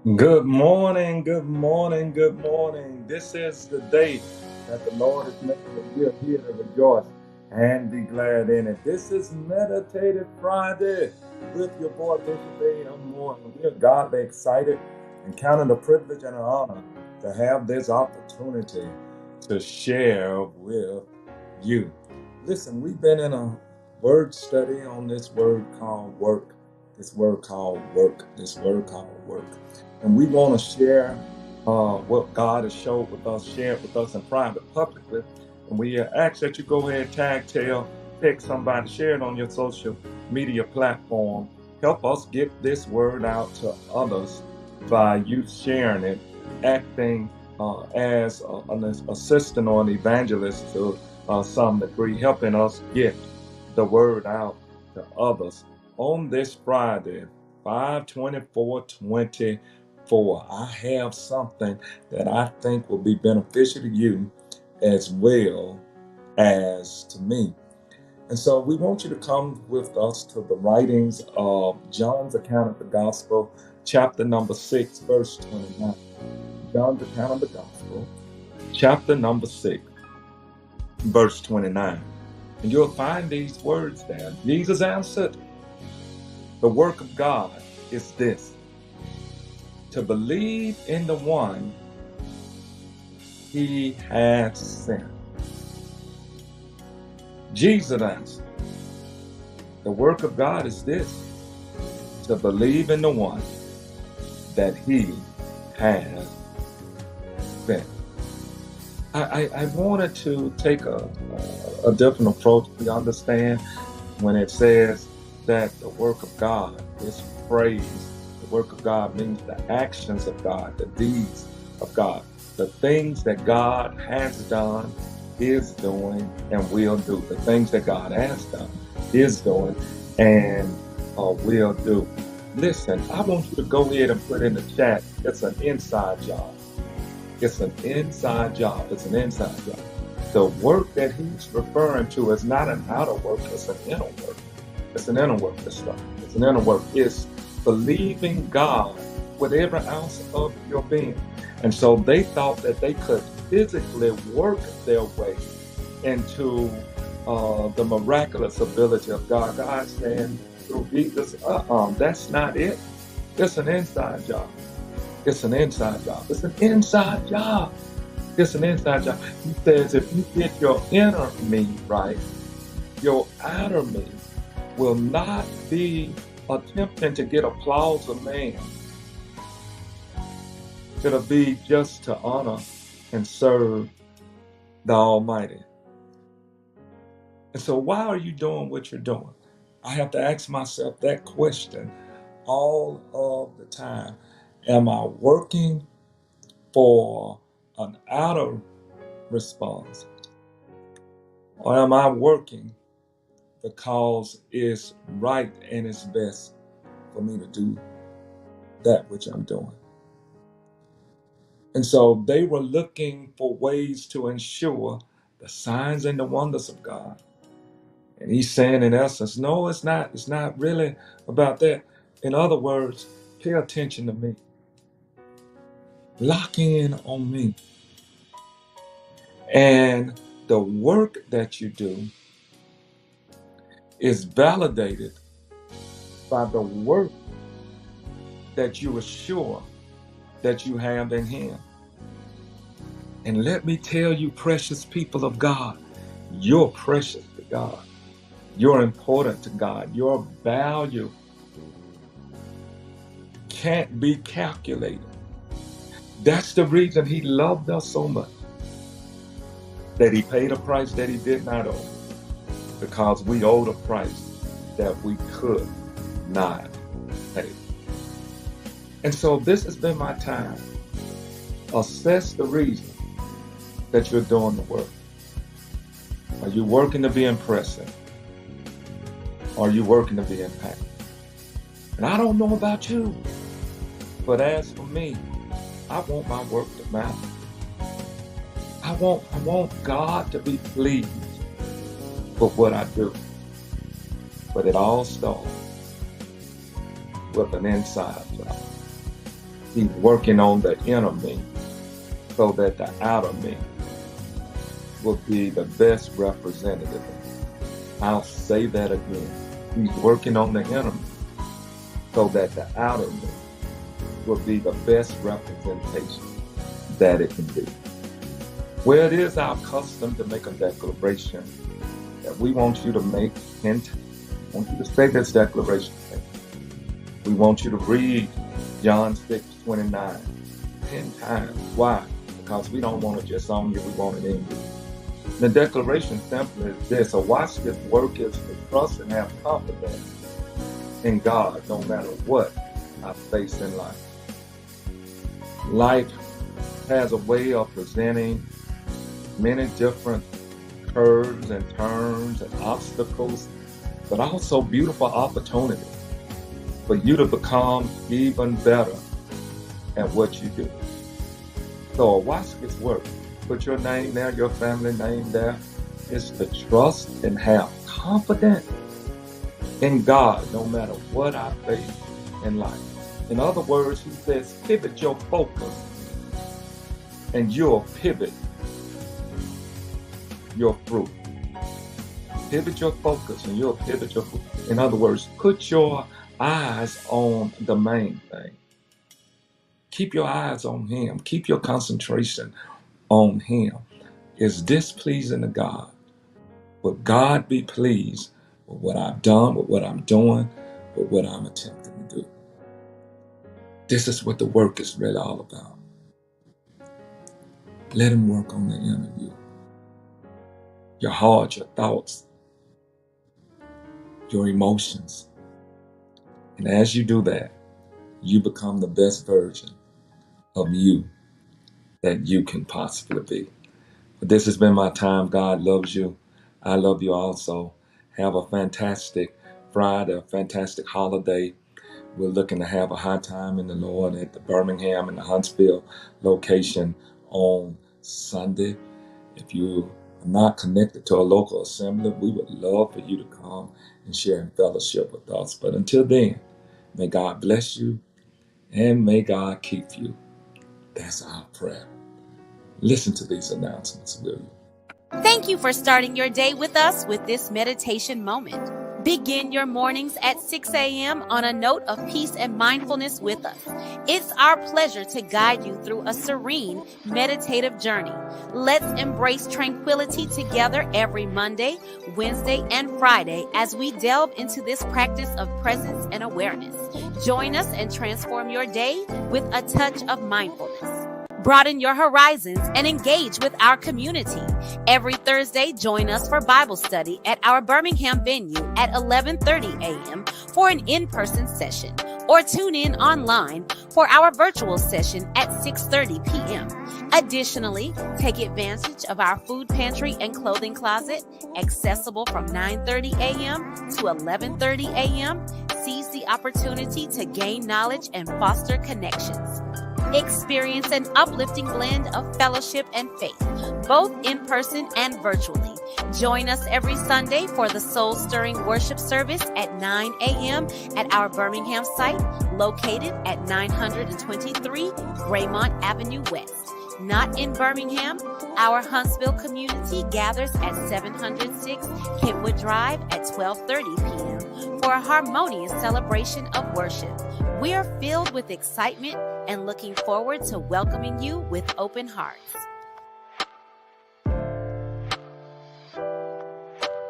Good morning, good morning, good morning. This is the day that the Lord has made, and we are here to rejoice and be glad in it. This is Meditative Friday with your boy Bishop A.M. Moore. And we are godly excited and counting the privilege and an honor to have this opportunity to share with you. Listen, we've been in a word study on this word called work, this word called work, this word called work. And we want to share what God has showed with us, share it with us in private, publicly. And we ask that you go ahead, text somebody, share it on your social media platform. Help us get this word out to others by you sharing it, acting as an assistant or an evangelist to some degree, helping us get the word out to others on this Friday, 5/24/2024. I have something that I think will be beneficial to you as well as to me. And so we want you to come with us to the writings of John's account of the gospel, chapter number 6, verse 29. John's account of the gospel, chapter number 6, verse 29. And you'll find these words there. Jesus answered, "The work of God is this, to believe in the one he has sent." Jesus answered, "The work of God is this, to believe in the one that he has sent." I wanted to take a different approach. We understand when it says that the work of God, this phrase, the work of God means the actions of God, the deeds of God, the things that God has done, is doing, and will do. The things that God has done, is doing, and will do. Listen, I want you to go ahead and put in the chat, it's an inside job. It's an inside job. It's an inside job. The work that he's referring to is not an outer work, it's an inner work. It's an inner work, this stuff. It's an inner work. It's believing God with every ounce of your being. And so they thought that they could physically work their way into the miraculous ability of God. God saying through Jesus, that's not it. It's an inside job. It's an inside job. It's an inside job. It's an inside job. He says if you get your inner me right, your outer me will not be attempting to get applause of man. It'll be just to honor and serve the Almighty. And so why are you doing what you're doing? I have to ask myself that question all of the time. Am I working for an outer response? Or am I working because it's right and it's best for me to do that which I'm doing? And so they were looking for ways to ensure the signs and the wonders of God. And he's saying in essence, no, it's not. It's not really about that. In other words, pay attention to me. Lock in on me. And the work that you do is validated by the work that you assure that you have in him. And let me tell you, precious people of God, you're precious to God. You're important to God. Your value can't be calculated. That's the reason he loved us so much, that he paid a price that he did not owe, because we owed a price that we could not pay. And so this has been my time. Assess the reason that you're doing the work. Are you working to be impressive? Are you working to be impactful? And I don't know about you, but as for me, I want my work to matter. I want God to be pleased with what I do. But it all starts with an inside job. He's working on the inner me so that the outer me will be the best representative. I'll say that again. He's working on the inner me so that the outer me will be the best representation that it can be. Well, it is our custom to make a declaration that we want you to make 10 times. We want you to say this declaration. We want you to read John 6:29 10 times. Why? Because we don't want it just on you, we want it in you. The declaration simply is this: a watch this work is to trust and have confidence in God no matter what I face in life. Life has a way of presenting many different curves and turns and obstacles, but also beautiful opportunities for you to become even better at what you do. So watch this work. Put your name there, your family name there. It's to trust and have confidence in God no matter what I face in life. In other words, he says, pivot your focus and you'll pivot your fruit. Pivot your focus and you'll pivot your fruit. In other words, put your eyes on the main thing. Keep your eyes on him. Keep your concentration on him. Is this pleasing to God? Will God be pleased with what I've done, with what I'm doing, with what I'm attempting to do? This is what the work is really all about. Let him work on the inner you. Your heart, your thoughts, your emotions. And as you do that, you become the best version of you that you can possibly be. But this has been my time. God loves you. I love you also. Have a fantastic Friday, a fantastic holiday. We're looking to have a high time in the Lord at the Birmingham and the Huntsville location on Sunday. If you are not connected to a local assembly, we would love for you to come and share in fellowship with us. But until then, may God bless you and may God keep you. That's our prayer. Listen to these announcements, will you? Thank you for starting your day with us with this meditation moment. Begin your mornings at 6 a.m. on a note of peace and mindfulness with us. It's our pleasure to guide you through a serene, meditative journey. Let's embrace tranquility together every Monday, Wednesday, and Friday as we delve into this practice of presence and awareness. Join us and transform your day with a touch of mindfulness. Broaden your horizons and engage with our community. Every Thursday, join us for Bible study at our Birmingham venue at 11:30 a.m. for an in-person session, or tune in online for our virtual session at 6:30 p.m. Additionally, take advantage of our food pantry and clothing closet, accessible from 9:30 a.m. to 11:30 a.m. Seize the opportunity to gain knowledge and foster connections. Experience an uplifting blend of fellowship and faith, both in person and virtually. Join us every Sunday for the soul-stirring worship service at 9 a.m. at our Birmingham site, located at 923 Graymont Avenue West. Not in Birmingham, our Huntsville community gathers at 706 Kentwood Drive at 12:30 p.m. for a harmonious celebration of worship. We are filled with excitement and looking forward to welcoming you with open hearts.